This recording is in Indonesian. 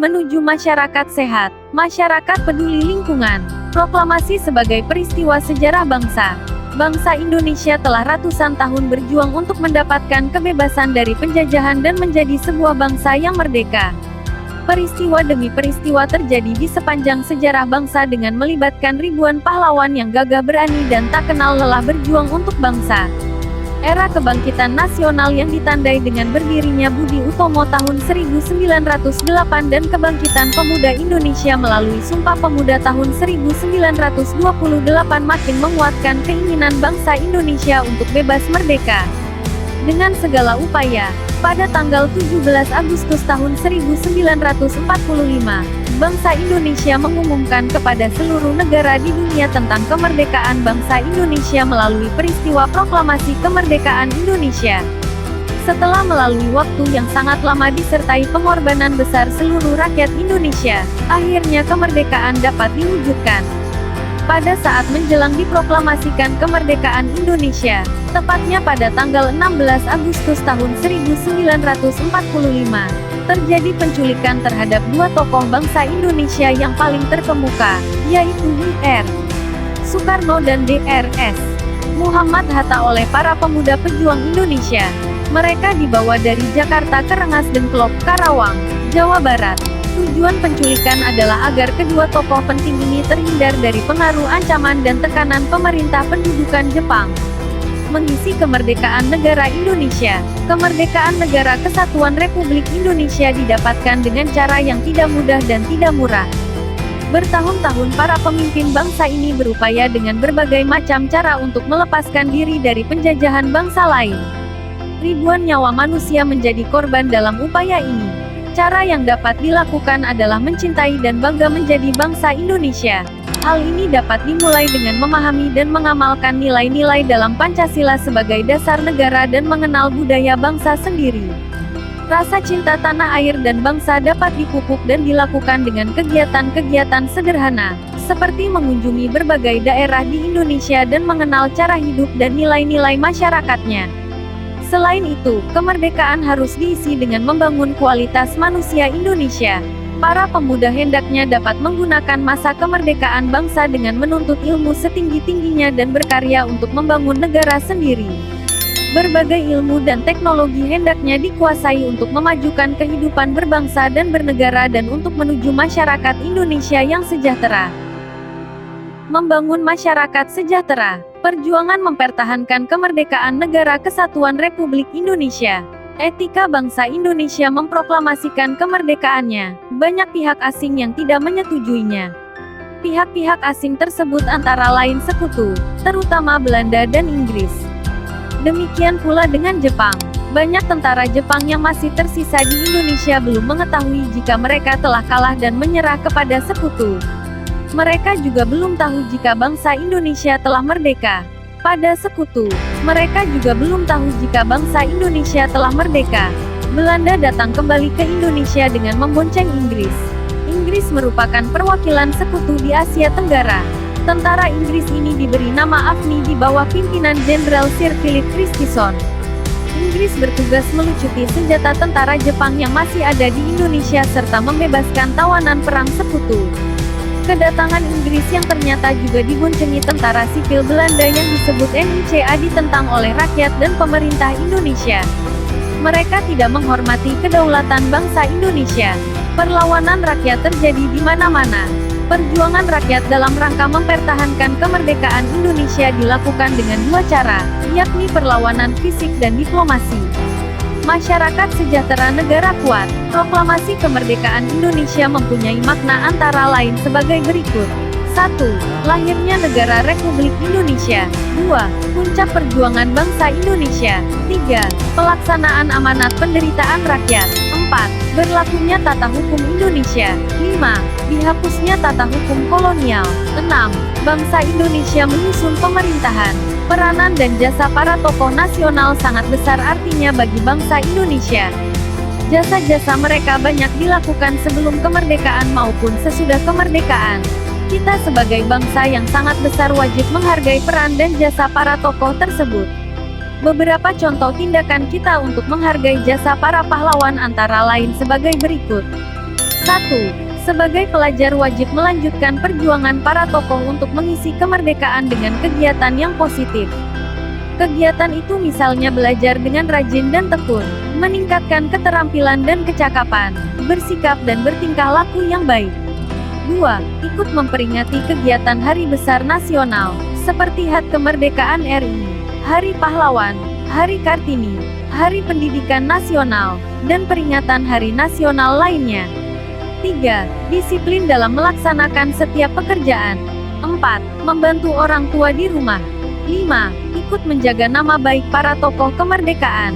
Menuju masyarakat sehat, masyarakat peduli lingkungan. Proklamasi sebagai peristiwa sejarah bangsa. Bangsa Indonesia telah ratusan tahun berjuang untuk mendapatkan kebebasan dari penjajahan dan menjadi sebuah bangsa yang merdeka. Peristiwa demi peristiwa terjadi di sepanjang sejarah bangsa dengan melibatkan ribuan pahlawan yang gagah berani dan tak kenal lelah berjuang untuk bangsa. Era kebangkitan nasional yang ditandai dengan berdirinya Budi Utomo tahun 1908 dan kebangkitan pemuda Indonesia melalui Sumpah Pemuda tahun 1928 makin menguatkan keinginan bangsa Indonesia untuk bebas merdeka. Dengan segala upaya, pada tanggal 17 Agustus tahun 1945, bangsa Indonesia mengumumkan kepada seluruh negara di dunia tentang kemerdekaan bangsa Indonesia melalui peristiwa Proklamasi Kemerdekaan Indonesia. Setelah melalui waktu yang sangat lama disertai pengorbanan besar seluruh rakyat Indonesia, akhirnya kemerdekaan dapat diwujudkan. Pada saat menjelang diproklamasikan kemerdekaan Indonesia, tepatnya pada tanggal 16 Agustus tahun 1945, terjadi penculikan terhadap dua tokoh bangsa Indonesia yang paling terkemuka, yaitu Ir. Soekarno dan Drs. Muhammad Hatta oleh para pemuda pejuang Indonesia. Mereka dibawa dari Jakarta ke Rengas Dengklok, Karawang, Jawa Barat. Tujuan penculikan adalah agar kedua tokoh penting ini terhindar dari pengaruh ancaman dan tekanan pemerintah pendudukan Jepang. Mengisi kemerdekaan negara Indonesia. Kemerdekaan Negara Kesatuan Republik Indonesia didapatkan dengan cara yang tidak mudah dan tidak murah. Bertahun-tahun para pemimpin bangsa ini berupaya dengan berbagai macam cara untuk melepaskan diri dari penjajahan bangsa lain. Ribuan nyawa manusia menjadi korban dalam upaya ini. Cara yang dapat dilakukan adalah mencintai dan bangga menjadi bangsa Indonesia. Hal ini dapat dimulai dengan memahami dan mengamalkan nilai-nilai dalam Pancasila sebagai dasar negara dan mengenal budaya bangsa sendiri. Rasa cinta tanah air dan bangsa dapat dipupuk dan dilakukan dengan kegiatan-kegiatan sederhana, seperti mengunjungi berbagai daerah di Indonesia dan mengenal cara hidup dan nilai-nilai masyarakatnya. Selain itu, kemerdekaan harus diisi dengan membangun kualitas manusia Indonesia. Para pemuda hendaknya dapat menggunakan masa kemerdekaan bangsa dengan menuntut ilmu setinggi-tingginya dan berkarya untuk membangun negara sendiri. Berbagai ilmu dan teknologi hendaknya dikuasai untuk memajukan kehidupan berbangsa dan bernegara dan untuk menuju masyarakat Indonesia yang sejahtera. Membangun masyarakat sejahtera. Perjuangan mempertahankan kemerdekaan Negara Kesatuan Republik Indonesia. Etika bangsa Indonesia memproklamasikan kemerdekaannya. Banyak pihak asing yang tidak menyetujuinya. Pihak-pihak asing tersebut antara lain sekutu, terutama Belanda dan Inggris. Demikian pula dengan Jepang. Banyak tentara Jepang yang masih tersisa di Indonesia belum mengetahui jika mereka telah kalah dan menyerah kepada sekutu. Mereka juga belum tahu jika bangsa Indonesia telah merdeka pada sekutu. Mereka juga belum tahu jika bangsa Indonesia telah merdeka. Belanda datang kembali ke Indonesia dengan membonceng Inggris. Inggris merupakan perwakilan sekutu di Asia Tenggara. Tentara Inggris ini diberi nama AFNI di bawah pimpinan Jenderal Sir Philip Christison. Inggris bertugas melucuti senjata tentara Jepang yang masih ada di Indonesia serta membebaskan tawanan perang sekutu. Kedatangan Inggris yang ternyata juga diboncengi tentara sipil Belanda yang disebut NICA ditentang oleh rakyat dan pemerintah Indonesia. Mereka tidak menghormati kedaulatan bangsa Indonesia. Perlawanan rakyat terjadi di mana-mana. Perjuangan rakyat dalam rangka mempertahankan kemerdekaan Indonesia dilakukan dengan dua cara, yakni perlawanan fisik dan diplomasi. Masyarakat sejahtera negara kuat. Proklamasi kemerdekaan Indonesia mempunyai makna antara lain sebagai berikut. 1. Lahirnya Negara Republik Indonesia. 2. Puncak perjuangan bangsa Indonesia. 3. Pelaksanaan amanat penderitaan rakyat. 4. Berlakunya tata hukum Indonesia. 5. Dihapusnya tata hukum kolonial. 6. Bangsa Indonesia menyusun pemerintahan. Peranan dan jasa para tokoh nasional sangat besar artinya bagi bangsa Indonesia. Jasa-jasa mereka banyak dilakukan sebelum kemerdekaan maupun sesudah kemerdekaan. Kita sebagai bangsa yang sangat besar wajib menghargai peran dan jasa para tokoh tersebut. Beberapa contoh tindakan kita untuk menghargai jasa para pahlawan antara lain sebagai berikut. 1. Sebagai pelajar wajib melanjutkan perjuangan para tokoh untuk mengisi kemerdekaan dengan kegiatan yang positif. Kegiatan itu misalnya belajar dengan rajin dan tekun, meningkatkan keterampilan dan kecakapan, bersikap dan bertingkah laku yang baik. 2. Ikut memperingati kegiatan hari besar nasional, seperti HUT Kemerdekaan RI, Hari Pahlawan, Hari Kartini, Hari Pendidikan Nasional, dan peringatan hari nasional lainnya. 3. Disiplin dalam melaksanakan setiap pekerjaan. 4. Membantu orang tua di rumah. 5. Ikut menjaga nama baik para tokoh kemerdekaan.